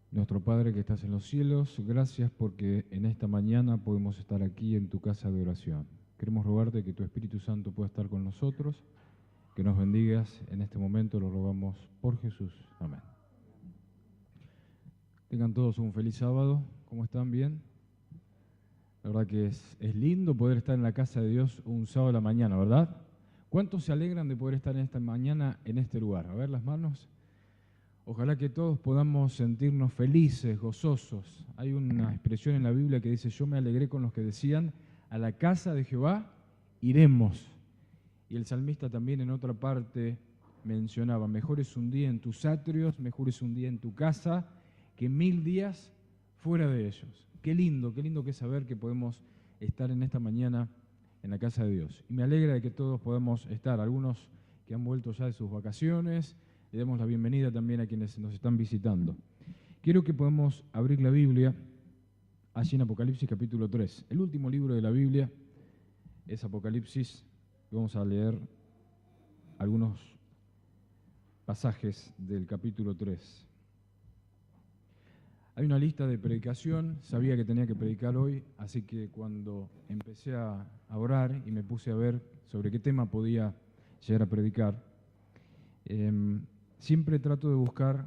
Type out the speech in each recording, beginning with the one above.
Nuestro Padre que estás en los cielos, gracias porque en esta mañana podemos estar aquí en tu casa de oración. Queremos rogarte que tu Espíritu Santo pueda estar con nosotros, que nos bendigas en este momento, lo rogamos por Jesús. Amén. Tengan todos un feliz sábado. ¿Cómo están? ¿Bien? La verdad que es lindo poder estar en la casa de Dios un sábado a la mañana, ¿verdad? ¿Cuántos se alegran de poder estar en esta mañana en este lugar? A ver las manos. Ojalá que todos podamos sentirnos felices, gozosos. Hay una expresión en la Biblia que dice: yo me alegré con los que decían, a la casa de Jehová iremos. Y el salmista también en otra parte mencionaba: mejor es un día en tus atrios, mejor es un día en tu casa, que 1000 días fuera de ellos. Qué lindo que es saber que podemos estar en esta mañana en la casa de Dios. Y me alegra de que todos podamos estar, algunos que han vuelto ya de sus vacaciones. Le damos la bienvenida también a quienes nos están visitando. Quiero que podamos abrir la Biblia allí en Apocalipsis capítulo 3. El último libro de la Biblia es Apocalipsis. Vamos a leer algunos pasajes del capítulo 3. Hay una lista de predicación, sabía que tenía que predicar hoy, así que cuando empecé a orar y me puse a ver sobre qué tema podía llegar a predicar, siempre trato de buscar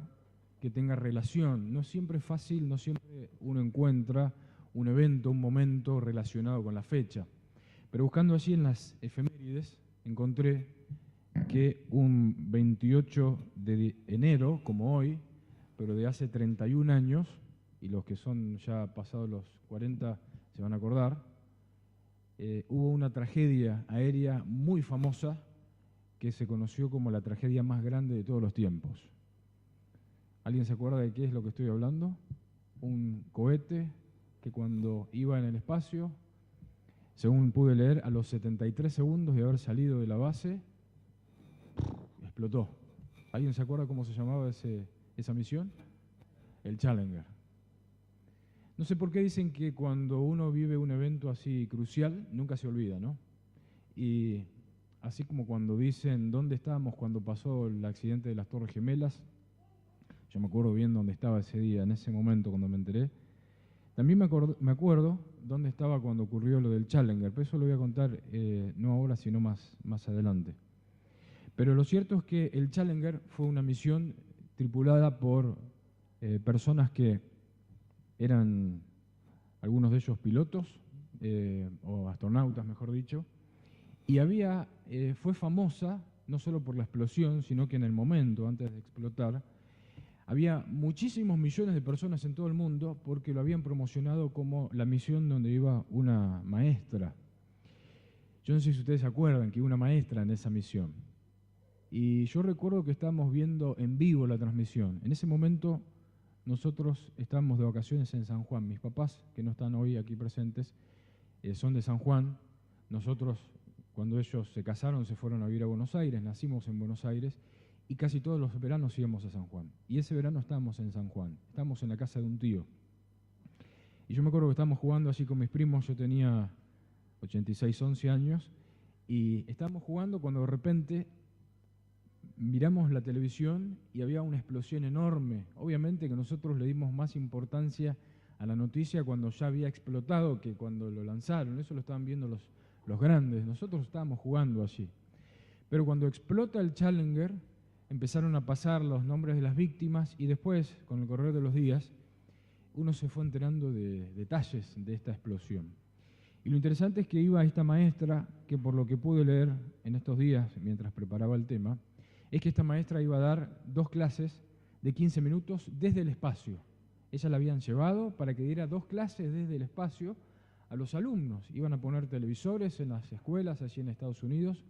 que tenga relación. No siempre es fácil, no siempre uno encuentra un evento, un momento relacionado con la fecha. Pero buscando allí en las efemérides, encontré que un 28 de enero, como hoy, pero de hace 31 años, y los que son ya pasados los 40 se van a acordar, hubo una tragedia aérea muy famosa que se conoció como la tragedia más grande de todos los tiempos. ¿Alguien se acuerda de qué es lo que estoy hablando? Un cohete que cuando iba en el espacio, según pude leer, a los 73 segundos de haber salido de la base, explotó. ¿Alguien se acuerda cómo se llamaba esa misión? El Challenger. No sé por qué dicen que cuando uno vive un evento así crucial, nunca se olvida, ¿no? Y así como cuando dicen dónde estábamos cuando pasó el accidente de las Torres Gemelas, yo me acuerdo bien dónde estaba ese día, en ese momento cuando me enteré. También me acuerdo dónde estaba cuando ocurrió lo del Challenger, pero eso lo voy a contar no ahora, sino más adelante. Pero lo cierto es que el Challenger fue una misión tripulada por personas que eran algunos de ellos pilotos, o astronautas, mejor dicho, y fue famosa no solo por la explosión, sino que en el momento, antes de explotar, había muchísimos millones de personas en todo el mundo porque lo habían promocionado como la misión donde iba una maestra. Yo no sé si ustedes se acuerdan que iba una maestra en esa misión. Y yo recuerdo que estábamos viendo en vivo la transmisión. En ese momento nosotros estábamos de vacaciones en San Juan. Mis papás, que no están hoy aquí presentes, son de San Juan. Nosotros, cuando ellos se casaron, se fueron a vivir a Buenos Aires, nacimos en Buenos Aires, y casi todos los veranos íbamos a San Juan. Y ese verano estábamos en San Juan, estábamos en la casa de un tío. Y yo me acuerdo que estábamos jugando así con mis primos, yo tenía 86, 11 años, y estábamos jugando cuando de repente miramos la televisión y había una explosión enorme. Obviamente que nosotros le dimos más importancia a la noticia cuando ya había explotado que cuando lo lanzaron. Eso lo estaban viendo los grandes. Nosotros estábamos jugando allí. Pero cuando explota el Challenger, empezaron a pasar los nombres de las víctimas y después, con el correr de los días, uno se fue enterando de detalles de esta explosión. Y lo interesante es que iba esta maestra, que por lo que pude leer en estos días, mientras preparaba el tema, es que esta maestra iba a dar 2 clases de 15 minutos desde el espacio. Ella la habían llevado para que diera 2 clases desde el espacio a los alumnos. Iban a poner televisores en las escuelas allí en Estados Unidos.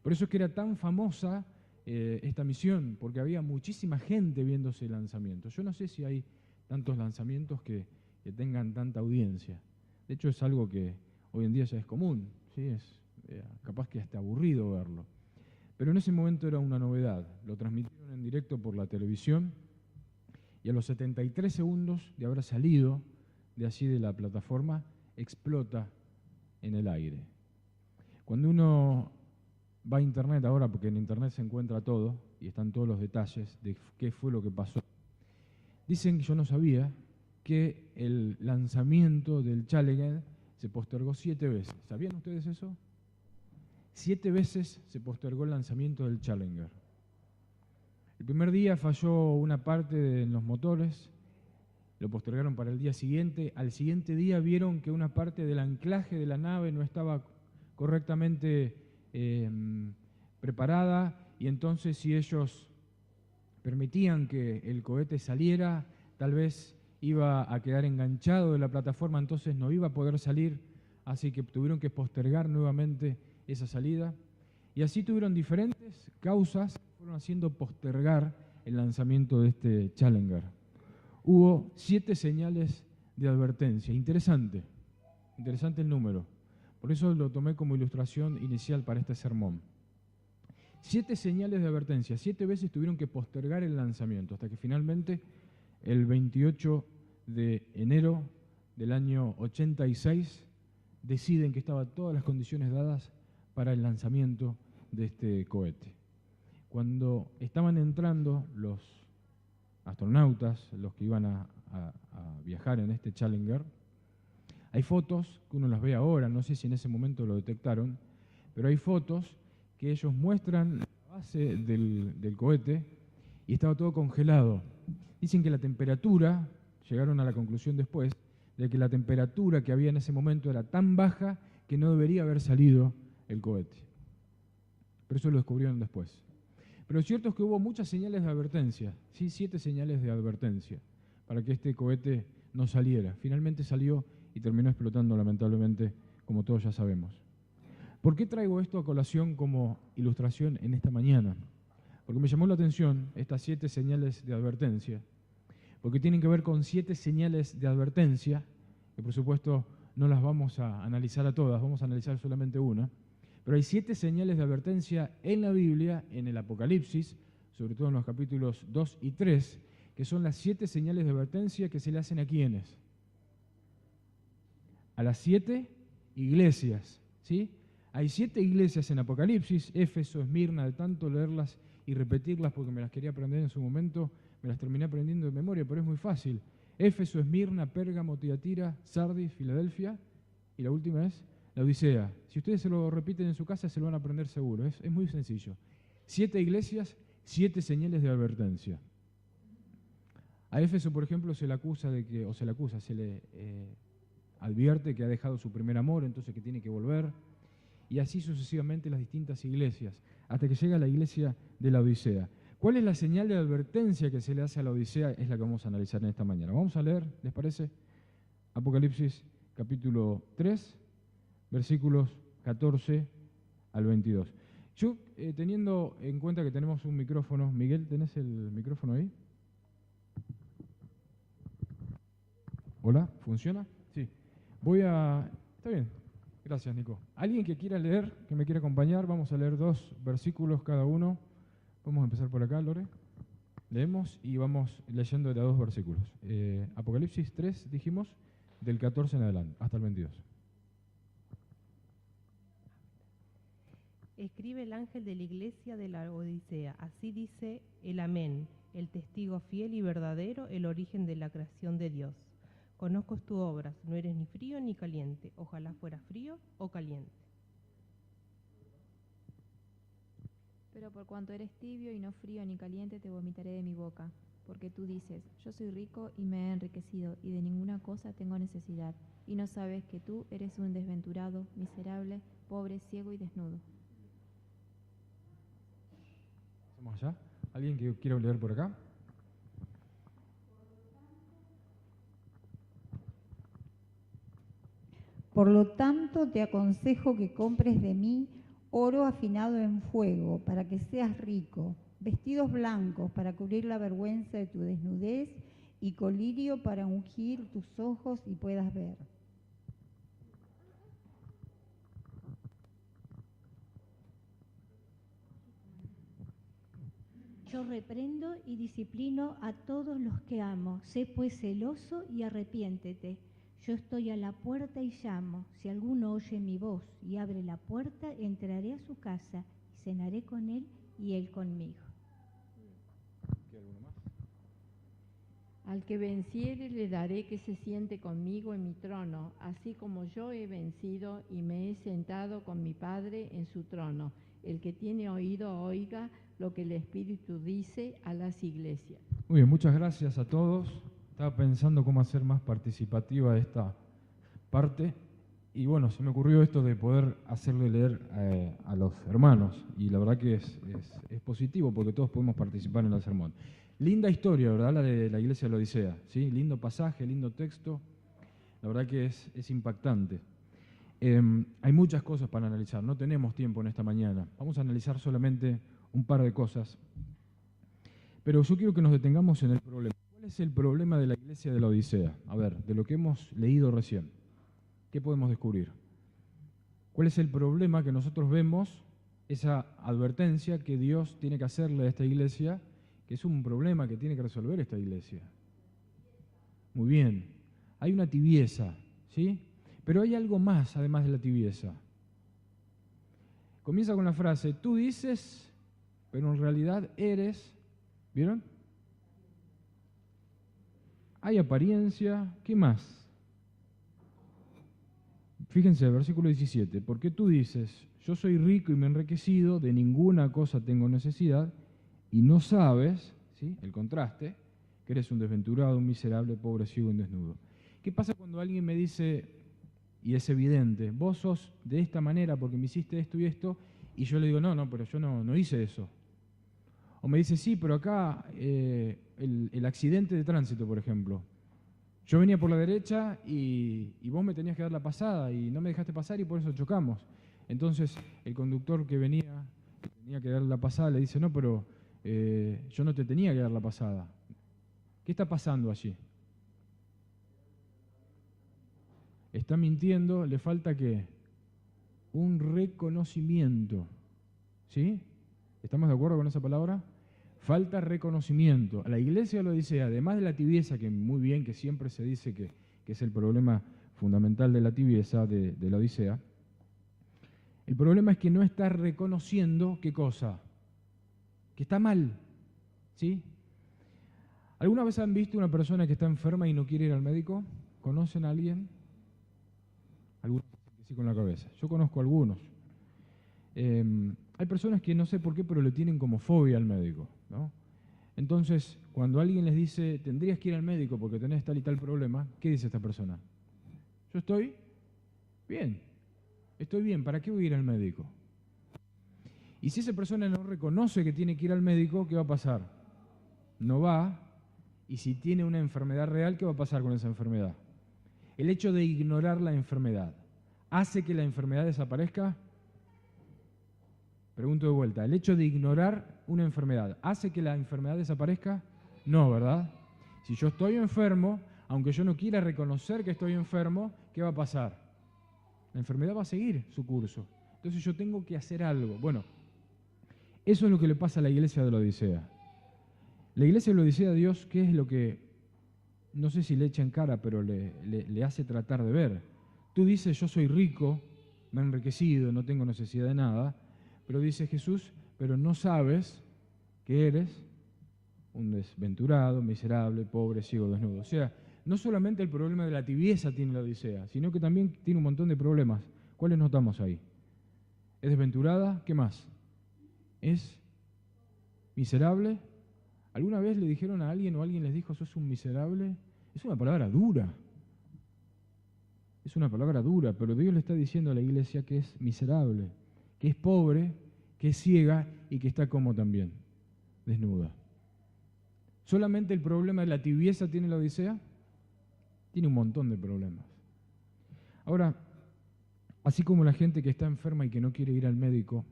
Por eso es que era tan famosa esta misión, porque había muchísima gente viendo ese lanzamiento. Yo no sé si hay tantos lanzamientos que tengan tanta audiencia. De hecho, es algo que hoy en día ya es común, ¿sí? Es capaz que hasta aburrido verlo. Pero en ese momento era una novedad. Lo transmitieron en directo por la televisión y a los 73 segundos de haber salido de allí de la plataforma, explota en el aire. Cuando uno va a internet ahora, porque en internet se encuentra todo y están todos los detalles de qué fue lo que pasó, Dicen, yo no sabía, que el lanzamiento del Challenger se postergó 7 veces. ¿Sabían ustedes eso? 7 veces se postergó el lanzamiento del Challenger. El primer día falló una parte en los motores, lo postergaron para el día siguiente. Al siguiente día vieron que una parte del anclaje de la nave no estaba correctamente preparada, y entonces si ellos permitían que el cohete saliera, tal vez iba a quedar enganchado de la plataforma, entonces no iba a poder salir, así que tuvieron que postergar nuevamente esa salida. Y así tuvieron diferentes causas que fueron haciendo postergar el lanzamiento de este Challenger. Hubo 7 señales de advertencia. Interesante el número. Por eso lo tomé como ilustración inicial para este sermón. 7 señales de advertencia. 7 veces tuvieron que postergar el lanzamiento, hasta que finalmente el 28 de enero del año 86 deciden que estaban todas las condiciones dadas para el lanzamiento de este cohete. Cuando estaban entrando los astronautas, los que iban a viajar en este Challenger, hay fotos que uno las ve ahora, no sé si en ese momento lo detectaron, pero hay fotos que ellos muestran la base del cohete y estaba todo congelado. Dicen que la temperatura, llegaron a la conclusión después, de que la temperatura que había en ese momento era tan baja que no debería haber salido el cohete. Pero eso lo descubrieron después. Pero lo cierto es que hubo muchas señales de advertencia, ¿sí? 7 señales de advertencia para que este cohete no saliera. Finalmente salió y terminó explotando, lamentablemente, como todos ya sabemos. ¿Por qué traigo esto a colación como ilustración en esta mañana? Porque me llamó la atención estas 7 señales de advertencia, porque tienen que ver con 7 señales de advertencia, que por supuesto no las vamos a analizar a todas, vamos a analizar solamente una, pero hay 7 señales de advertencia en la Biblia, en el Apocalipsis, sobre todo en los capítulos 2 y 3, que son las 7 señales de advertencia que se le hacen a ¿quiénes? A las 7 iglesias, ¿sí? Hay 7 iglesias en Apocalipsis, Éfeso, Esmirna, de tanto leerlas y repetirlas porque me las quería aprender en su momento, me las terminé aprendiendo de memoria, pero es muy fácil. Éfeso, Esmirna, Pérgamo, Tiatira, Sardis, Filadelfia, y la última es la Odisea. Si ustedes se lo repiten en su casa, se lo van a aprender seguro, es muy sencillo. 7 iglesias, 7 señales de advertencia. A Éfeso, por ejemplo, se le advierte que ha dejado su primer amor, entonces que tiene que volver, y así sucesivamente las distintas iglesias, hasta que llega a la iglesia de la Odisea. ¿Cuál es la señal de advertencia que se le hace a la Odisea? Es la que vamos a analizar en esta mañana. Vamos a leer, ¿les parece? Apocalipsis capítulo 3, versículos 14 al 22. Yo, teniendo en cuenta que tenemos un micrófono, Miguel, ¿tenés el micrófono ahí? ¿Hola? ¿Funciona? Sí. Está bien. Gracias, Nico. ¿Alguien que quiera leer, que me quiera acompañar? Vamos a leer 2 versículos cada uno. Vamos a empezar por acá, Lore. Leemos y vamos leyendo de a 2 versículos. Apocalipsis 3, dijimos, del 14 en adelante, hasta el 22. Escribe el ángel de la iglesia de la Odisea. Así dice el Amén, el testigo fiel y verdadero, el origen de la creación de Dios. Conozco tus obras, no eres ni frío ni caliente. Ojalá fuera frío o caliente. Pero por cuanto eres tibio y no frío ni caliente, te vomitaré de mi boca. Porque tú dices, yo soy rico y me he enriquecido, y de ninguna cosa tengo necesidad. Y no sabes que tú eres un desventurado, miserable, pobre, ciego y desnudo. ¿Estamos allá? ¿Alguien que quiera leer por acá? Por lo tanto, te aconsejo que compres de mí oro afinado en fuego, para que seas rico, vestidos blancos para cubrir la vergüenza de tu desnudez, y colirio para ungir tus ojos y puedas ver. Yo reprendo y disciplino a todos los que amo. Sé pues celoso y arrepiéntete. Yo estoy a la puerta y llamo. Si alguno oye mi voz y abre la puerta, entraré a su casa y cenaré con él y él conmigo. ¿Qué alguno más? Al que venciere le daré que se siente conmigo en mi trono, así como yo he vencido y me he sentado con mi Padre en su trono. El que tiene oído, oiga lo que el Espíritu dice a las iglesias. Muy bien, muchas gracias a todos. Estaba pensando cómo hacer más participativa esta parte y bueno, se me ocurrió esto de poder hacerle leer a los hermanos y la verdad que es positivo porque todos podemos participar en el sermón. Linda historia, ¿verdad? La de la iglesia de la Odisea, ¿sí? Lindo pasaje, lindo texto, la verdad que es impactante. Hay muchas cosas para analizar, no tenemos tiempo en esta mañana. Vamos a analizar solamente un par de cosas. Pero yo quiero que nos detengamos en el problema. ¿Cuál es el problema de la iglesia de la Odisea? A ver, de lo que hemos leído recién, ¿qué podemos descubrir? ¿Cuál es el problema que nosotros vemos, esa advertencia que Dios tiene que hacerle a esta iglesia, que es un problema que tiene que resolver esta iglesia? Muy bien, hay una tibieza, ¿sí? Pero hay algo más además de la tibieza. Comienza con la frase, tú dices, pero en realidad eres, ¿vieron? Hay apariencia, ¿qué más? Fíjense, el versículo 17, porque tú dices, yo soy rico y me he enriquecido, de ninguna cosa tengo necesidad, y no sabes, ¿sí? El contraste, que eres un desventurado, un miserable, pobre, ciego y desnudo. ¿Qué pasa cuando alguien me dice, y es evidente, vos sos de esta manera porque me hiciste esto y esto, y yo le digo, no, pero yo no hice eso? O me dice, sí, pero acá el accidente de tránsito, por ejemplo. Yo venía por la derecha y vos me tenías que dar la pasada y no me dejaste pasar y por eso chocamos. Entonces el conductor que tenía que dar la pasada le dice, no, pero yo no te tenía que dar la pasada. ¿Qué está pasando allí? Está mintiendo, le falta ¿qué? Un reconocimiento. ¿Sí? ¿Estamos de acuerdo con esa palabra? Falta reconocimiento. A la iglesia de la Odisea, además de la tibieza, que muy bien, que siempre se dice que es el problema fundamental de la tibieza de la Odisea, el problema es que no está reconociendo ¿qué cosa? Que está mal. ¿Sí? ¿Alguna vez han visto una persona que está enferma y no quiere ir al médico? ¿Conocen a alguien? Algunos dicen que sí con la cabeza. Yo conozco a algunos. Hay personas que no sé por qué, pero le tienen como fobia al médico, ¿no? Entonces, cuando alguien les dice, tendrías que ir al médico porque tenés tal y tal problema, ¿qué dice esta persona? Yo estoy bien, ¿para qué voy a ir al médico? Y si esa persona no reconoce que tiene que ir al médico, ¿qué va a pasar? No va, y si tiene una enfermedad real, ¿qué va a pasar con esa enfermedad? El hecho de ignorar la enfermedad, ¿hace que la enfermedad desaparezca? Pregunto de vuelta, ¿el hecho de ignorar una enfermedad hace que la enfermedad desaparezca? No, ¿verdad? Si yo estoy enfermo, aunque yo no quiera reconocer que estoy enfermo, ¿qué va a pasar? La enfermedad va a seguir su curso. Entonces yo tengo que hacer algo. Bueno, eso es lo que le pasa a la iglesia de la Odisea. La iglesia de la Odisea, Dios, ¿qué es lo que, no sé si le echa en cara, pero le hace tratar de ver? Tú dices, yo soy rico, me he enriquecido, no tengo necesidad de nada, pero dice Jesús, pero no sabes que eres un desventurado, miserable, pobre, ciego, desnudo. O sea, no solamente el problema de la tibieza tiene la Odisea, sino que también tiene un montón de problemas. ¿Cuáles notamos ahí? ¿Es desventurada? ¿Qué más? ¿Es miserable? ¿Alguna vez le dijeron a alguien o alguien les dijo, sos un miserable? Es una palabra dura. Es una palabra dura, pero Dios le está diciendo a la iglesia que es miserable, que es pobre, que es ciega y que está como también, desnuda. ¿Solamente el problema de la tibieza tiene la Odisea? Tiene un montón de problemas. Ahora, así como la gente que está enferma y que no quiere ir al médico,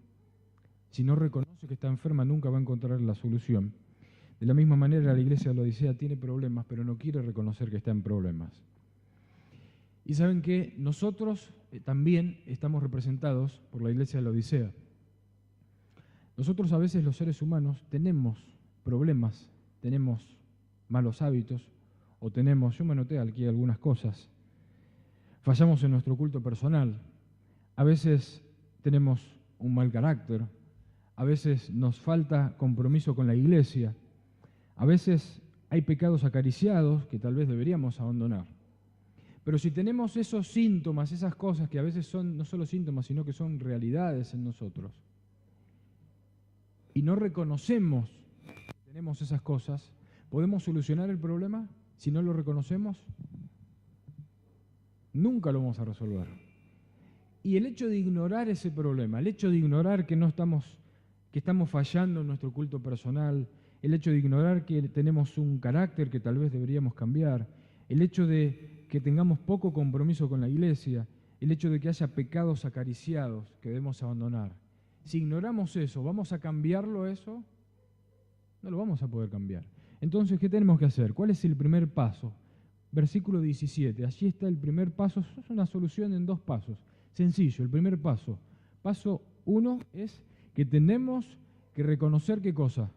si no reconoce que está enferma nunca va a encontrar la solución. De la misma manera la iglesia de la Odisea tiene problemas, pero no quiere reconocer que está en problemas. Y saben que nosotros también estamos representados por la iglesia de la Odisea. Nosotros a veces los seres humanos tenemos problemas, tenemos malos hábitos, o tenemos, yo me anoté aquí algunas cosas, fallamos en nuestro culto personal, a veces tenemos un mal carácter, a veces nos falta compromiso con la iglesia, a veces hay pecados acariciados que tal vez deberíamos abandonar. Pero si tenemos esos síntomas, esas cosas que a veces son no solo síntomas, sino que son realidades en nosotros, y no reconocemos que tenemos esas cosas, ¿podemos solucionar el problema si no lo reconocemos? Nunca lo vamos a resolver. Y el hecho de ignorar ese problema, el hecho de ignorar que estamos fallando en nuestro culto personal, el hecho de ignorar que tenemos un carácter que tal vez deberíamos cambiar, el hecho de que tengamos poco compromiso con la iglesia, el hecho de que haya pecados acariciados que debemos abandonar. Si ignoramos eso, ¿vamos a cambiarlo eso? No lo vamos a poder cambiar. Entonces, ¿qué tenemos que hacer? ¿Cuál es el primer paso? Versículo 17, allí está el primer paso, es una solución en 2 pasos. Sencillo, el primer paso. Paso 1 es que tenemos que reconocer ¿qué cosa?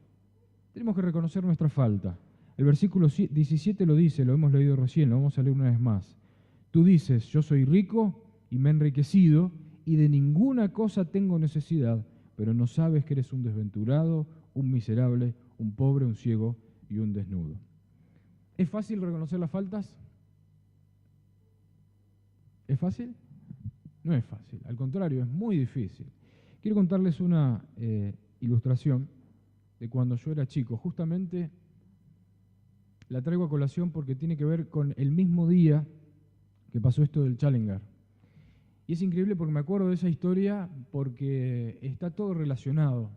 Tenemos que reconocer nuestra falta. El versículo 17 lo dice, lo hemos leído recién, lo vamos a leer una vez más. Tú dices, yo soy rico y me he enriquecido y de ninguna cosa tengo necesidad, pero no sabes que eres un desventurado, un miserable, un pobre, un ciego y un desnudo. ¿Es fácil reconocer las faltas? ¿Es fácil? No es fácil, al contrario, es muy difícil. Quiero contarles una ilustración de cuando yo era chico. Justamente la traigo a colación porque tiene que ver con el mismo día que pasó esto del Challenger. Y es increíble porque me acuerdo de esa historia porque está todo relacionado.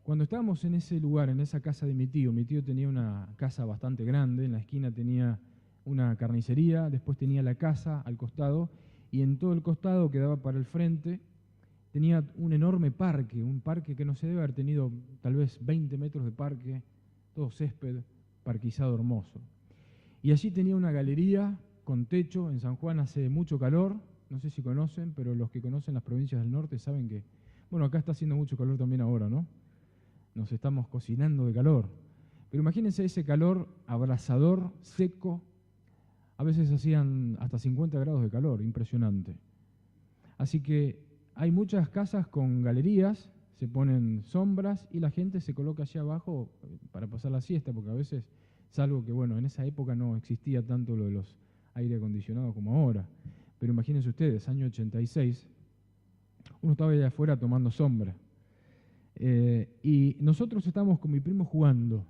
Cuando estábamos en ese lugar, en esa casa de mi tío tenía una casa bastante grande, en la esquina tenía una carnicería, después tenía la casa al costado, y en todo el costado que daba para el frente tenía un enorme parque, un parque que no se debe haber tenido tal vez 20 metros de parque, todo césped, parquizado hermoso. Y allí tenía una galería con techo. En San Juan hace mucho calor, no sé si conocen, pero los que conocen las provincias del norte saben que, bueno, acá está haciendo mucho calor también ahora, ¿no? Nos estamos cocinando de calor. Pero imagínense ese calor abrasador, seco, a veces hacían hasta 50 grados de calor, impresionante. Así que hay muchas casas con galerías, se ponen sombras y la gente se coloca allá abajo para pasar la siesta, porque a veces, salvo que, bueno, en esa época no existía tanto lo de los aire acondicionados como ahora. Pero imagínense ustedes, año 86, uno estaba allá afuera tomando sombra. Y nosotros estábamos con mi primo jugando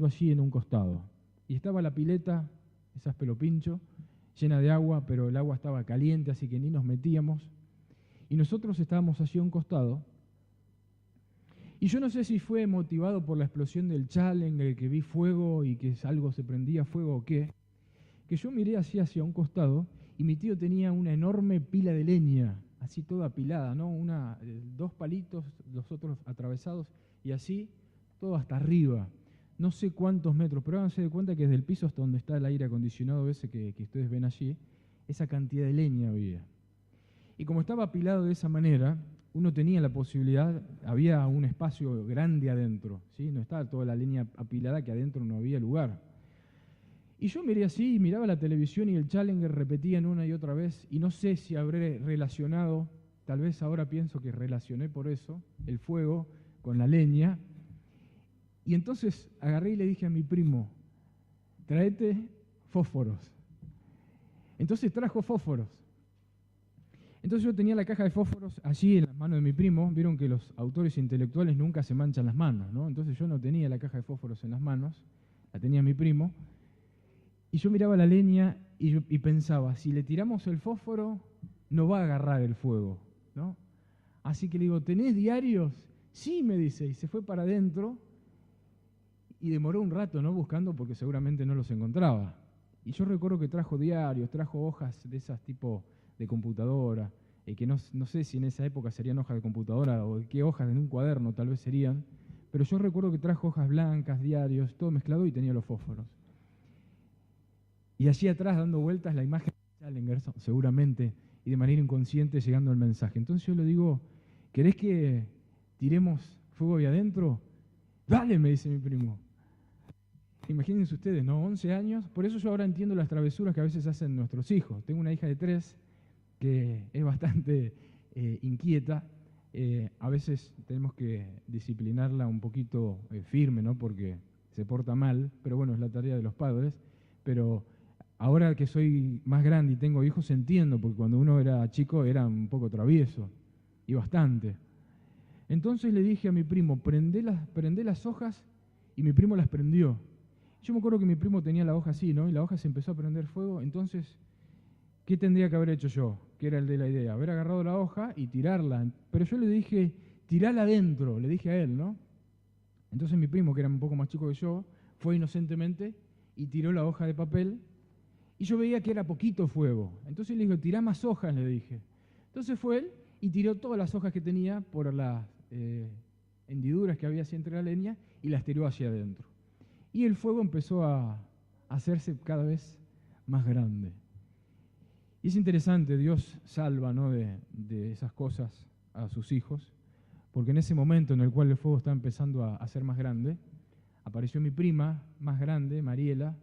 allí en un costado. Y estaba la pileta, esas pelopincho, llena de agua, pero el agua estaba caliente, así que ni nos metíamos. Y nosotros estábamos allí a un costado. Y yo no sé si fue motivado por la explosión del Challenger, que vi fuego y que algo se prendía fuego o qué, que yo miré así hacia un costado y mi tío tenía una enorme pila de leña, así toda apilada, ¿no? 2 palitos, los otros atravesados, y así todo hasta arriba. No sé cuántos metros, pero háganse de cuenta que desde el piso hasta donde está el aire acondicionado ese que ustedes ven allí, esa cantidad de leña había. Y como estaba apilado de esa manera, uno tenía la posibilidad, había un espacio grande adentro, ¿sí? No estaba toda la leña apilada, que adentro no había lugar. Y yo miré así, miraba la televisión y el Challenger repetían una y otra vez, y no sé si habré relacionado, tal vez ahora pienso que relacioné por eso, el fuego con la leña. Y entonces agarré y le dije a mi primo, tráete fósforos. Entonces trajo fósforos. Entonces yo tenía la caja de fósforos allí en las manos de mi primo. Vieron que los autores intelectuales nunca se manchan las manos, ¿no? Entonces yo no tenía la caja de fósforos en las manos, la tenía mi primo. Y yo miraba la leña y pensaba, si le tiramos el fósforo, no va a agarrar el fuego, ¿no? Así que le digo, ¿tenés diarios? Sí, me dice, y se fue para adentro y demoró un rato, ¿no? Buscando porque seguramente no los encontraba. Y yo recuerdo que trajo diarios, trajo hojas de esas tipo de computadora, que no sé si en esa época serían hojas de computadora o qué hojas de un cuaderno tal vez serían, pero yo recuerdo que trajo hojas blancas, diarios, todo mezclado y tenía los fósforos. Y allí atrás dando vueltas la imagen de Challenger, seguramente, y de manera inconsciente llegando al mensaje. Entonces yo le digo, ¿querés que tiremos fuego ahí adentro? Dale, me dice mi primo. Imagínense ustedes, ¿no? 11 años. Por eso yo ahora entiendo las travesuras que a veces hacen nuestros hijos. Tengo una hija de 3 que es bastante inquieta. A veces tenemos que disciplinarla un poquito firme, ¿no? Porque se porta mal, pero bueno, es la tarea de los padres. Pero ahora que soy más grande y tengo hijos, entiendo, porque cuando uno era chico era un poco travieso, y bastante. Entonces le dije a mi primo, prendé las hojas, y mi primo las prendió. Yo me acuerdo que mi primo tenía la hoja así, ¿no? Y la hoja se empezó a prender fuego. Entonces, ¿qué tendría que haber hecho yo? Que era el de la idea, haber agarrado la hoja y tirarla. Pero yo le dije, tirala adentro, le dije a él, ¿no? Entonces mi primo, que era un poco más chico que yo, fue inocentemente y tiró la hoja de papel. Y yo veía que era poquito fuego. Entonces le dije, tirá más hojas, le dije. Entonces fue él y tiró todas las hojas que tenía por las hendiduras que había así entre la leña y las tiró hacia adentro. Y el fuego empezó a hacerse cada vez más grande. Y es interesante, Dios salva, ¿no?, de esas cosas a sus hijos, porque en ese momento en el cual el fuego está empezando a ser más grande, apareció mi prima más grande, Mariela,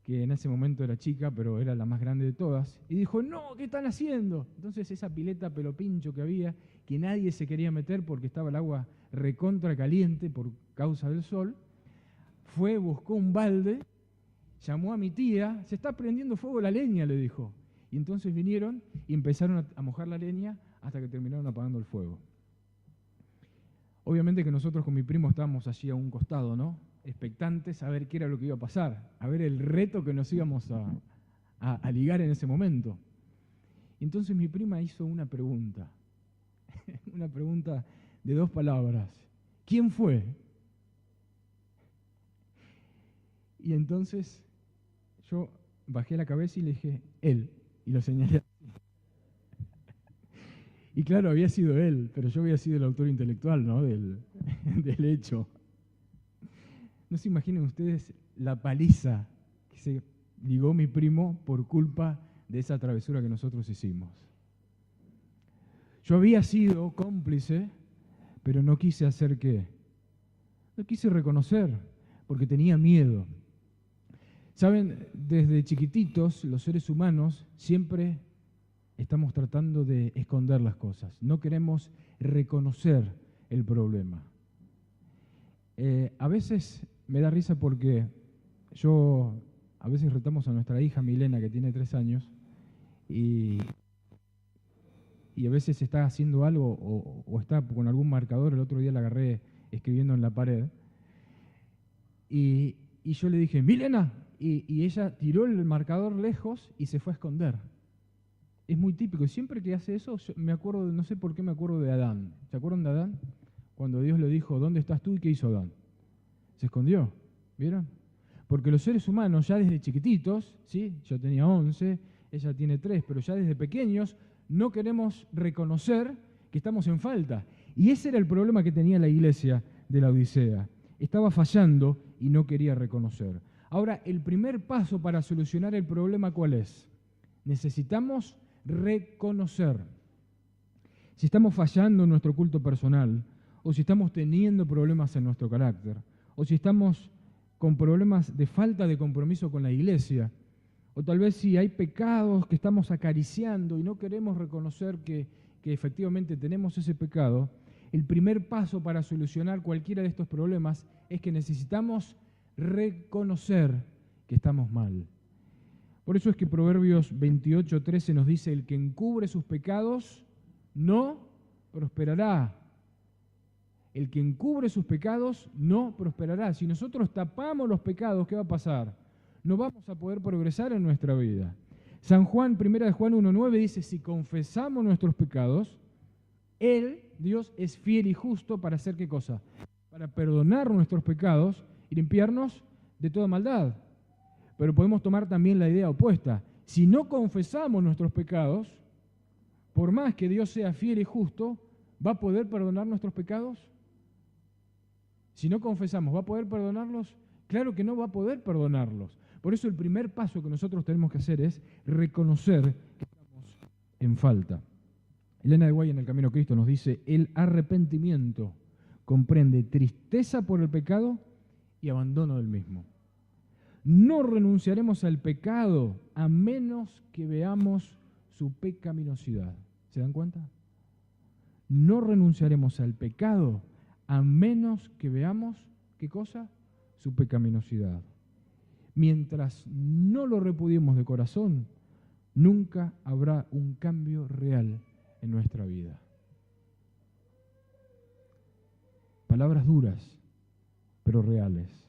que en ese momento era chica, pero era la más grande de todas, y dijo, no, ¿qué están haciendo? Entonces esa pileta pelopincho que había, que nadie se quería meter porque estaba el agua recontra caliente por causa del sol, fue, buscó un balde, llamó a mi tía, se está prendiendo fuego la leña, le dijo. Y entonces vinieron y empezaron a mojar la leña hasta que terminaron apagando el fuego. Obviamente que nosotros con mi primo estábamos allí a un costado, ¿no?, expectantes a ver qué era lo que iba a pasar, a ver el reto que nos íbamos a ligar en ese momento. Y entonces mi prima hizo una pregunta, una pregunta de 2 palabras. ¿Quién fue? Y entonces yo bajé la cabeza y le dije, él, y lo señalé así. Y claro, había sido él, pero yo había sido el autor intelectual, ¿no?, del hecho. No se imaginen ustedes la paliza que se ligó mi primo por culpa de esa travesura que nosotros hicimos. Yo había sido cómplice, pero no quise hacer qué. No quise reconocer, porque tenía miedo. Saben, desde chiquititos los seres humanos siempre estamos tratando de esconder las cosas. No queremos reconocer el problema. A veces me da risa porque a veces retamos a nuestra hija Milena, que tiene 3 años, y a veces está haciendo algo o está con algún marcador. El otro día la agarré escribiendo en la pared, y yo le dije, Milena, y ella tiró el marcador lejos y se fue a esconder. Es muy típico, y siempre que hace eso, me acuerdo, no sé por qué me acuerdo de Adán. ¿Se acuerdan de Adán? Cuando Dios le dijo, ¿dónde estás tú? ¿Y qué hizo Adán? Se escondió, ¿vieron? Porque los seres humanos ya desde chiquititos, ¿sí?, yo tenía 11, ella tiene 3, pero ya desde pequeños no queremos reconocer que estamos en falta. Y ese era el problema que tenía la iglesia de la Odisea. Estaba fallando y no quería reconocer. Ahora, el primer paso para solucionar el problema, ¿cuál es? Necesitamos reconocer. Si estamos fallando en nuestro culto personal, o si estamos teniendo problemas en nuestro carácter, o si estamos con problemas de falta de compromiso con la iglesia, o tal vez si hay pecados que estamos acariciando y no queremos reconocer que efectivamente tenemos ese pecado, el primer paso para solucionar cualquiera de estos problemas es que necesitamos reconocer que estamos mal. Por eso es que Proverbios 28:13 nos dice, el que encubre sus pecados no prosperará. El que encubre sus pecados no prosperará. Si nosotros tapamos los pecados, ¿qué va a pasar? No vamos a poder progresar en nuestra vida. San Juan, 1 Juan 1:9 dice, si confesamos nuestros pecados, Él, Dios, es fiel y justo para hacer ¿qué cosa? Para perdonar nuestros pecados y limpiarnos de toda maldad. Pero podemos tomar también la idea opuesta. Si no confesamos nuestros pecados, por más que Dios sea fiel y justo, ¿va a poder perdonar nuestros pecados? Si no confesamos, ¿va a poder perdonarlos? Claro que no va a poder perdonarlos. Por eso el primer paso que nosotros tenemos que hacer es reconocer que estamos en falta. Elena de Guay en El Camino a Cristo nos dice, el arrepentimiento comprende tristeza por el pecado y abandono del mismo. No renunciaremos al pecado a menos que veamos su pecaminosidad. ¿Se dan cuenta? No renunciaremos al pecado a menos que veamos, ¿qué cosa? su pecaminosidad. Mientras no lo repudiemos de corazón, nunca habrá un cambio real en nuestra vida. Palabras duras, pero reales.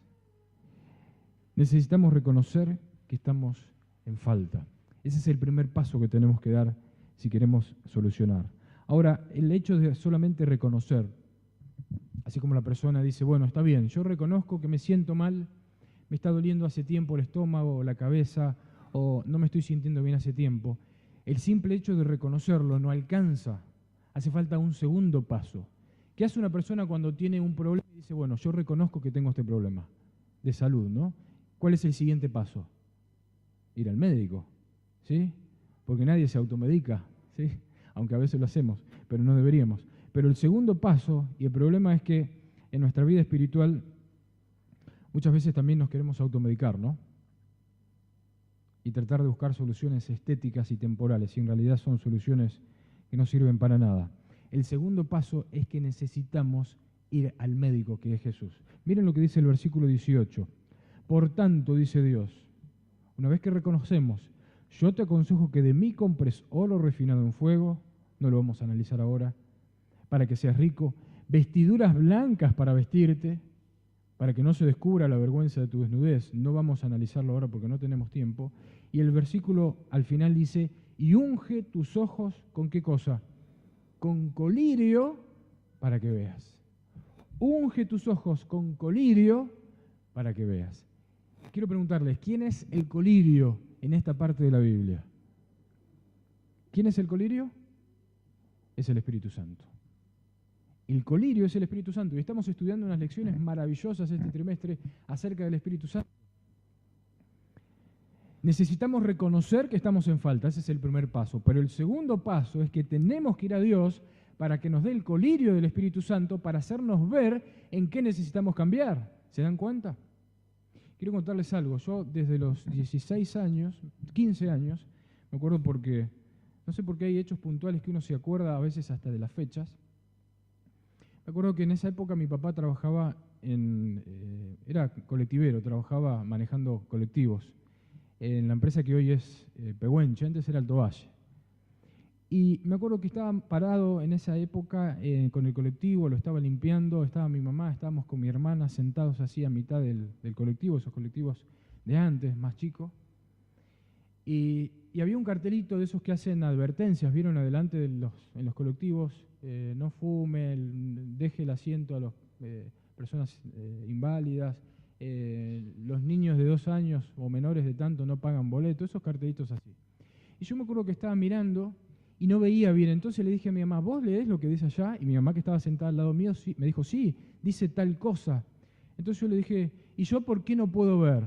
Necesitamos reconocer que estamos en falta. Ese es el primer paso que tenemos que dar si queremos solucionar. Ahora, el hecho de solamente reconocer, así como la persona dice, bueno, está bien, yo reconozco que me siento mal, me está doliendo hace tiempo el estómago o la cabeza, o no me estoy sintiendo bien hace tiempo. El simple hecho de reconocerlo no alcanza. Hace falta un segundo paso. ¿Qué hace una persona cuando tiene un problema y dice, bueno, yo reconozco que tengo este problema de salud, ¿no? ¿Cuál es el siguiente paso? Ir al médico, ¿sí? Porque nadie se automedica, ¿sí? Aunque a veces lo hacemos, pero no deberíamos. Pero el segundo paso, y el problema es que en nuestra vida espiritual muchas veces también nos queremos automedicar, ¿no? Y tratar de buscar soluciones estéticas y temporales, y en realidad son soluciones que no sirven para nada. El segundo paso es que necesitamos ir al médico, que es Jesús. Miren lo que dice el versículo 18. Por tanto, dice Dios, una vez que reconocemos, yo te aconsejo que de mí compres oro refinado en fuego, no lo vamos a analizar ahora, para que seas rico, vestiduras blancas para vestirte, para que no se descubra la vergüenza de tu desnudez. No vamos a analizarlo ahora porque no tenemos tiempo. Y el versículo al final dice, y unge tus ojos ¿con qué cosa? Con colirio para que veas. Unge tus ojos con colirio para que veas. Quiero preguntarles, ¿quién es el colirio en esta parte de la Biblia? ¿Quién es el colirio? Es el Espíritu Santo. El colirio es el Espíritu Santo y estamos estudiando unas lecciones maravillosas este trimestre acerca del Espíritu Santo. Necesitamos reconocer que estamos en falta, ese es el primer paso, pero el segundo paso es que tenemos que ir a Dios para que nos dé el colirio del Espíritu Santo para hacernos ver en qué necesitamos cambiar. ¿Se dan cuenta? Quiero contarles algo. Yo desde los 16 años, 15 años, me acuerdo porque, no sé por qué hay hechos puntuales que uno se acuerda a veces hasta de las fechas. Me acuerdo que en esa época mi papá trabajaba era colectivero, trabajaba manejando colectivos en la empresa que hoy es Pehuenche, antes era Alto Valle. Y me acuerdo que estaba parado en esa época con el colectivo, lo estaba limpiando, estaba mi mamá, estábamos con mi hermana sentados así a mitad del colectivo, esos colectivos de antes, más chicos. Y había un cartelito de esos que hacen advertencias, vieron adelante en los colectivos, no fume, deje el asiento a las personas inválidas, los niños de 2 años o menores de tanto no pagan boleto, esos cartelitos así. Y yo me acuerdo que estaba mirando y no veía bien, entonces le dije a mi mamá, ¿vos leés lo que dice allá? Y mi mamá, que estaba sentada al lado mío, sí, me dijo, sí, dice tal cosa. Entonces yo le dije, ¿y yo por qué no puedo ver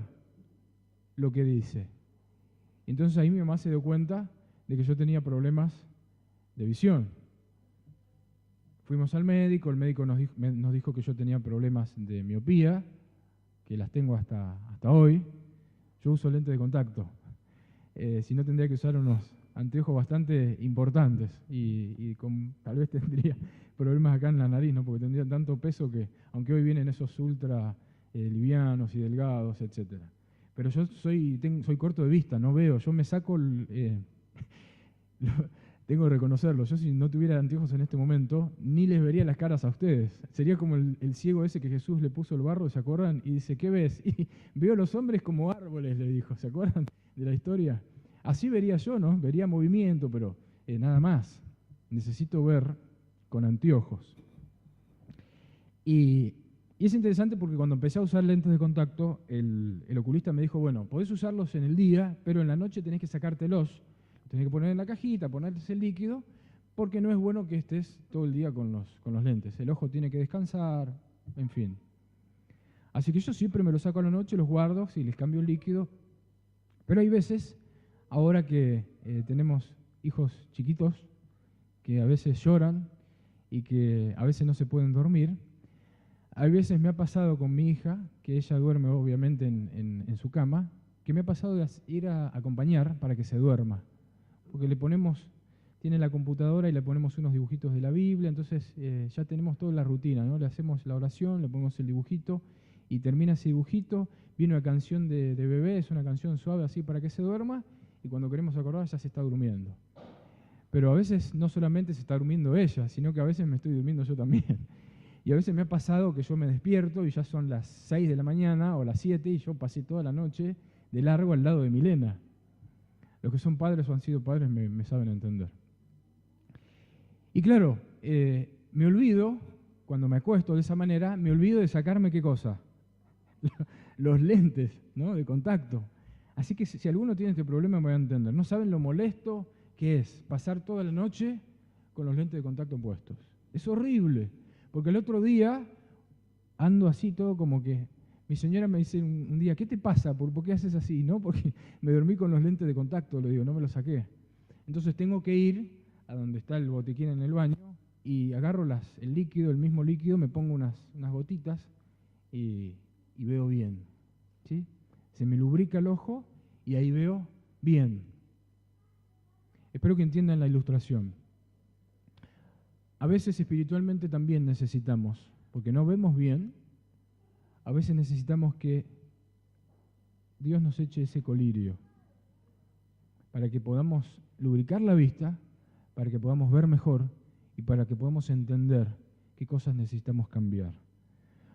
lo que dice? Entonces ahí mi mamá se dio cuenta de que yo tenía problemas de visión. Fuimos al médico, el médico nos dijo que yo tenía problemas de miopía, que las tengo hasta hoy. Yo uso lentes de contacto. Si no, tendría que usar unos anteojos bastante importantes y tal vez tendría problemas acá en la nariz, ¿no? Porque tendría tanto peso que, aunque hoy vienen esos ultra livianos y delgados, etc. Pero yo soy corto de vista, no veo, yo me saco, tengo que reconocerlo, yo si no tuviera anteojos en este momento, ni les vería las caras a ustedes. Sería como el ciego ese que Jesús le puso el barro, ¿se acuerdan? Y dice, ¿qué ves? Y veo a los hombres como árboles, le dijo, ¿se acuerdan de la historia? Así vería yo, ¿no? Vería movimiento, pero nada más. Necesito ver con anteojos. Y es interesante porque cuando empecé a usar lentes de contacto, el oculista me dijo, bueno, podés usarlos en el día, pero en la noche tenés que sacártelos, tenés que poner en la cajita, ponerles el líquido, porque no es bueno que estés todo el día con los lentes. El ojo tiene que descansar, en fin. Así que yo siempre me los saco a la noche, los guardo, sí, les cambio el líquido, pero hay veces, ahora que tenemos hijos chiquitos, que a veces lloran y que a veces no se pueden dormir, a veces me ha pasado con mi hija, que ella duerme obviamente en su cama, que me ha pasado de ir a acompañar para que se duerma. Porque tiene la computadora y le ponemos unos dibujitos de la Biblia, entonces ya tenemos toda la rutina, ¿no? Le hacemos la oración, le ponemos el dibujito y termina ese dibujito, viene una canción de bebé, es una canción suave así para que se duerma, y cuando queremos acordar ya se está durmiendo. Pero a veces no solamente se está durmiendo ella, sino que a veces me estoy durmiendo yo también. Y a veces me ha pasado que yo me despierto y ya son las 6 de la mañana o las 7 y yo pasé toda la noche de largo al lado de Milena. Los que son padres o han sido padres me saben entender. Y claro, me olvido, cuando me acuesto de esa manera, me olvido de sacarme ¿qué cosa? Los lentes, ¿no?, de contacto. Así que si alguno tiene este problema me va a entender. No saben lo molesto que es pasar toda la noche con los lentes de contacto puestos. Es horrible, porque el otro día ando así todo como que... Mi señora me dice un día, ¿qué te pasa? ¿Por qué haces así? No, porque me dormí con los lentes de contacto, le digo, no me los saqué. Entonces tengo que ir a donde está el botiquín en el baño y agarro el líquido, el mismo líquido, me pongo unas gotitas y veo bien, ¿sí? Se me lubrica el ojo y ahí veo bien. Espero que entiendan la ilustración. A veces espiritualmente también necesitamos, porque no vemos bien, a veces necesitamos que Dios nos eche ese colirio para que podamos lubricar la vista, para que podamos ver mejor y para que podamos entender qué cosas necesitamos cambiar.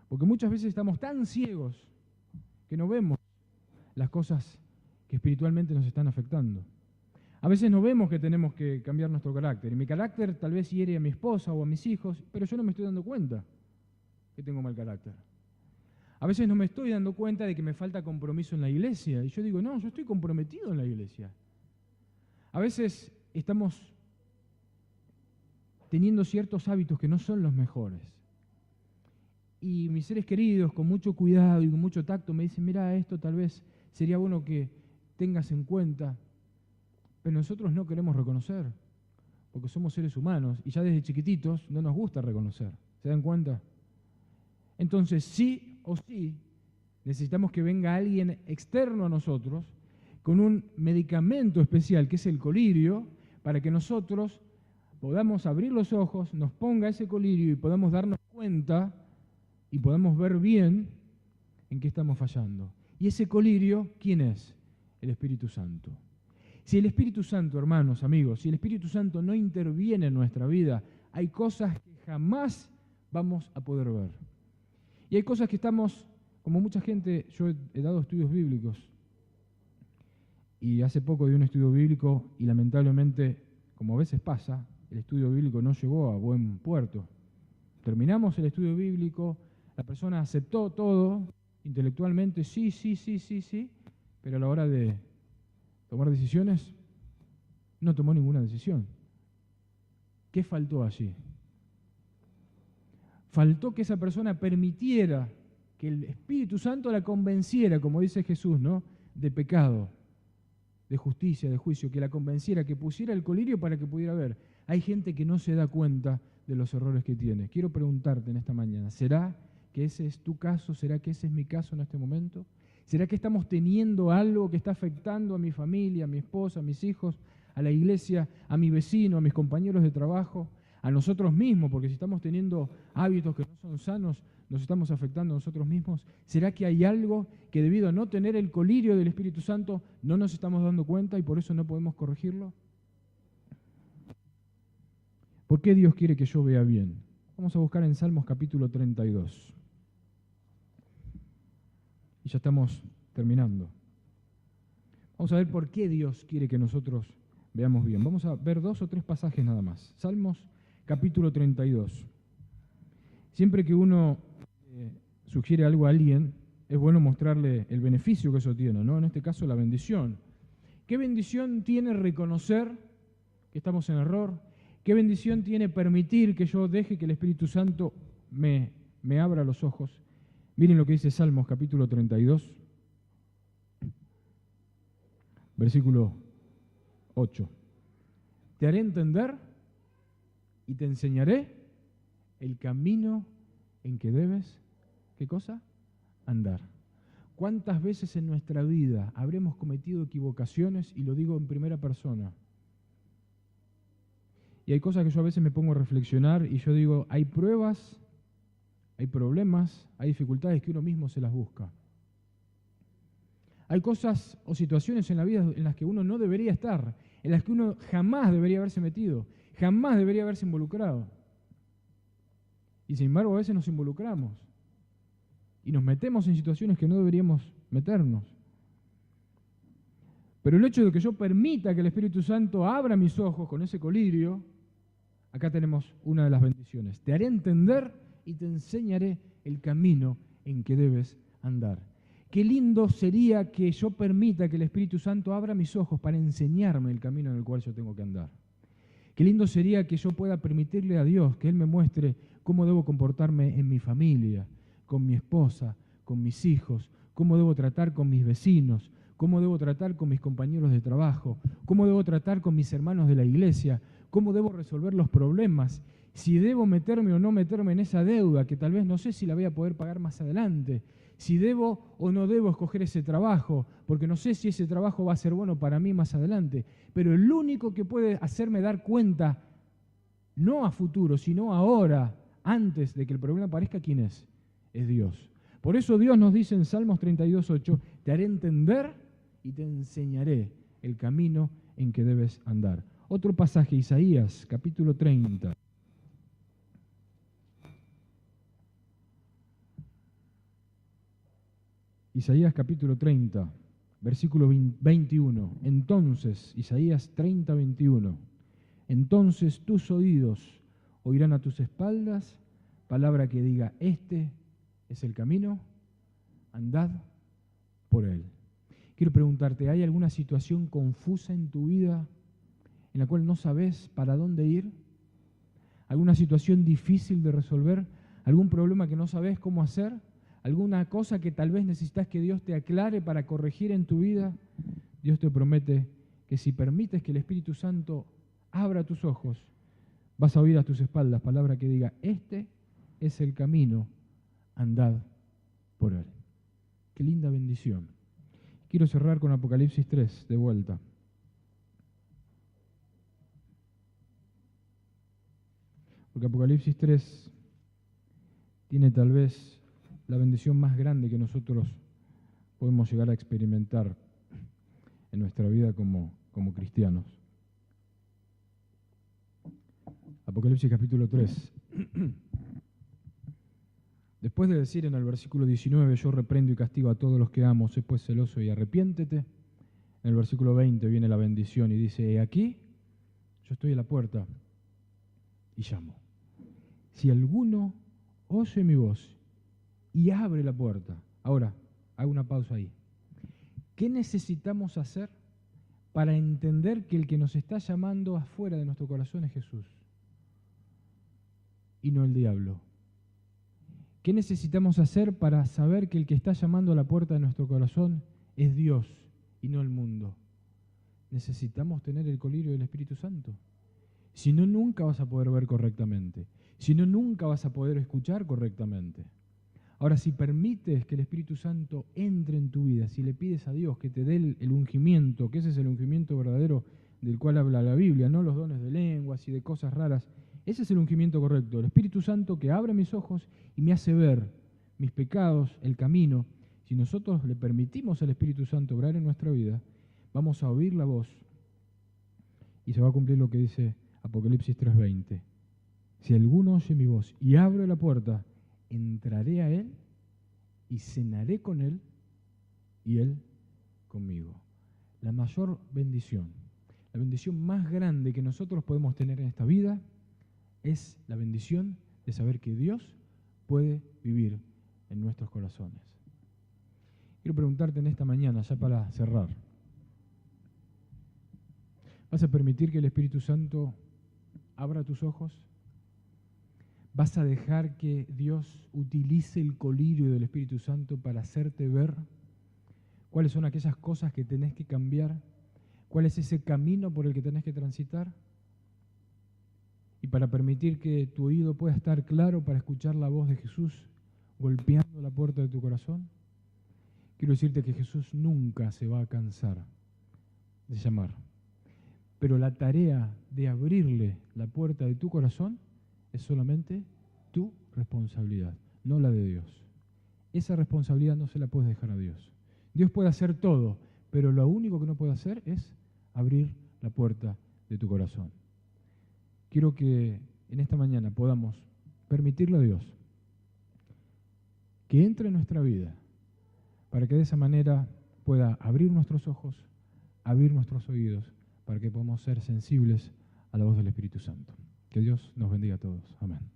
Porque muchas veces estamos tan ciegos que no vemos las cosas que espiritualmente nos están afectando. A veces no vemos que tenemos que cambiar nuestro carácter. Y mi carácter tal vez hiere a mi esposa o a mis hijos, pero yo no me estoy dando cuenta que tengo mal carácter. A veces no me estoy dando cuenta de que me falta compromiso en la iglesia. Y yo digo, no, yo estoy comprometido en la iglesia. A veces estamos teniendo ciertos hábitos que no son los mejores. Y mis seres queridos, con mucho cuidado y con mucho tacto, me dicen, mira, esto tal vez sería bueno que tengas en cuenta. Pero nosotros no queremos reconocer, porque somos seres humanos y ya desde chiquititos no nos gusta reconocer. ¿Se dan cuenta? Entonces, sí o sí, necesitamos que venga alguien externo a nosotros con un medicamento especial, que es el colirio, para que nosotros podamos abrir los ojos, nos ponga ese colirio y podamos darnos cuenta y podamos ver bien en qué estamos fallando. Y ese colirio, ¿quién es? El Espíritu Santo. Si el Espíritu Santo, hermanos, amigos, si el Espíritu Santo no interviene en nuestra vida, hay cosas que jamás vamos a poder ver. Y hay cosas que estamos, como mucha gente, yo he dado estudios bíblicos, y hace poco di un estudio bíblico y lamentablemente, como a veces pasa, el estudio bíblico no llegó a buen puerto. Terminamos el estudio bíblico, la persona aceptó todo, intelectualmente, sí, pero a la hora de tomar decisiones, no tomó ninguna decisión. ¿Qué faltó allí? Faltó que esa persona permitiera que el Espíritu Santo la convenciera, como dice Jesús, ¿no?, de pecado, de justicia, de juicio, que la convenciera, que pusiera el colirio para que pudiera ver. Hay gente que no se da cuenta de los errores que tiene. Quiero preguntarte en esta mañana, ¿será que ese es tu caso? ¿Será que ese es mi caso en este momento? ¿Será que estamos teniendo algo que está afectando a mi familia, a mi esposa, a mis hijos, a la iglesia, a mi vecino, a mis compañeros de trabajo, a nosotros mismos? Porque si estamos teniendo hábitos que no son sanos, nos estamos afectando a nosotros mismos. ¿Será que hay algo que debido a no tener el colirio del Espíritu Santo no nos estamos dando cuenta y por eso no podemos corregirlo? ¿Por qué Dios quiere que yo vea bien? Vamos a buscar en Salmos capítulo 32. Y ya estamos terminando. Vamos a ver por qué Dios quiere que nosotros veamos bien. Vamos a ver 2 o 3 pasajes nada más. Salmos capítulo 32. Siempre que uno sugiere algo a alguien, es bueno mostrarle el beneficio que eso tiene, ¿no? En este caso, la bendición. ¿Qué bendición tiene reconocer que estamos en error? ¿Qué bendición tiene permitir que yo deje que el Espíritu Santo me abra los ojos? Miren lo que dice Salmos capítulo 32, versículo 8. Te haré entender y te enseñaré el camino en que debes, ¿qué cosa? Andar. ¿Cuántas veces en nuestra vida habremos cometido equivocaciones? Y lo digo en primera persona. Y hay cosas que yo a veces me pongo a reflexionar y yo digo, hay pruebas Hay problemas, hay dificultades que uno mismo se las busca. Hay cosas o situaciones en la vida en las que uno no debería estar, en las que uno jamás debería haberse metido, jamás debería haberse involucrado. Y sin embargo a veces nos involucramos y nos metemos en situaciones que no deberíamos meternos. Pero el hecho de que yo permita que el Espíritu Santo abra mis ojos con ese colirio, acá tenemos una de las bendiciones. Te haré entender y te enseñaré el camino en que debes andar. Qué lindo sería que yo permita que el Espíritu Santo abra mis ojos para enseñarme el camino en el cual yo tengo que andar. Qué lindo sería que yo pueda permitirle a Dios que Él me muestre cómo debo comportarme en mi familia, con mi esposa, con mis hijos, cómo debo tratar con mis vecinos, cómo debo tratar con mis compañeros de trabajo, cómo debo tratar con mis hermanos de la iglesia, cómo debo resolver los problemas, si debo meterme o no meterme en esa deuda, que tal vez no sé si la voy a poder pagar más adelante, si debo o no debo escoger ese trabajo, porque no sé si ese trabajo va a ser bueno para mí más adelante. Pero el único que puede hacerme dar cuenta, no a futuro, sino ahora, antes de que el problema aparezca, ¿quién es? Es Dios. Por eso Dios nos dice en Salmos 32:8, te haré entender y te enseñaré el camino en que debes andar. Otro pasaje, Isaías, capítulo 30. Isaías capítulo 30, versículo 21. Entonces, Isaías 30, 21. Entonces tus oídos oirán a tus espaldas palabra que diga, este es el camino, andad por él. Quiero preguntarte, ¿hay alguna situación confusa en tu vida en la cual no sabes para dónde ir? ¿Alguna situación difícil de resolver? ¿Algún problema que no sabes cómo hacer? ¿Alguna cosa que tal vez necesitas que Dios te aclare para corregir en tu vida? Dios te promete que si permites que el Espíritu Santo abra tus ojos, vas a oír a tus espaldas palabra que diga, este es el camino, andad por él. Qué linda bendición. Quiero cerrar con Apocalipsis 3, de vuelta. Porque Apocalipsis 3 tiene tal vez la bendición más grande que nosotros podemos llegar a experimentar en nuestra vida como cristianos. Apocalipsis capítulo 3. Después de decir en el versículo 19, yo reprendo y castigo a todos los que amo, sé pues celoso y arrepiéntete. En el versículo 20 viene la bendición y dice, he aquí, yo estoy a la puerta y llamo. Si alguno oye mi voz y abre la puerta. Ahora, hago una pausa ahí. ¿Qué necesitamos hacer para entender que el que nos está llamando afuera de nuestro corazón es Jesús y no el diablo? ¿Qué necesitamos hacer para saber que el que está llamando a la puerta de nuestro corazón es Dios y no el mundo? Necesitamos tener el colirio del Espíritu Santo. Si no, nunca vas a poder ver correctamente. Si no, nunca vas a poder escuchar correctamente. Ahora, si permites que el Espíritu Santo entre en tu vida, si le pides a Dios que te dé el ungimiento, que ese es el ungimiento verdadero del cual habla la Biblia, no los dones de lenguas y de cosas raras, ese es el ungimiento correcto. El Espíritu Santo que abre mis ojos y me hace ver mis pecados, el camino. Si nosotros le permitimos al Espíritu Santo obrar en nuestra vida, vamos a oír la voz y se va a cumplir lo que dice Apocalipsis 3:20. Si alguno oye mi voz y abre la puerta, entraré a él y cenaré con él y él conmigo. La mayor bendición, la bendición más grande que nosotros podemos tener en esta vida es la bendición de saber que Dios puede vivir en nuestros corazones. Quiero preguntarte en esta mañana, ya para cerrar, ¿vas a permitir que el Espíritu Santo abra tus ojos? ¿Vas a dejar que Dios utilice el colirio del Espíritu Santo para hacerte ver cuáles son aquellas cosas que tenés que cambiar? ¿Cuál es ese camino por el que tenés que transitar? Y para permitir que tu oído pueda estar claro para escuchar la voz de Jesús golpeando la puerta de tu corazón. Quiero decirte que Jesús nunca se va a cansar de llamar. Pero la tarea de abrirle la puerta de tu corazón es solamente tu responsabilidad. no la de Dios. Esa responsabilidad no se la puedes dejar a Dios. Dios puede hacer todo, pero lo único que no puede hacer es abrir la puerta de tu corazón. Quiero que en esta mañana podamos permitirle a Dios que entre en nuestra vida, para que de esa manera pueda abrir nuestros ojos, abrir nuestros oídos, para que podamos ser sensibles a la voz del Espíritu Santo. Que Dios nos bendiga a todos. Amén.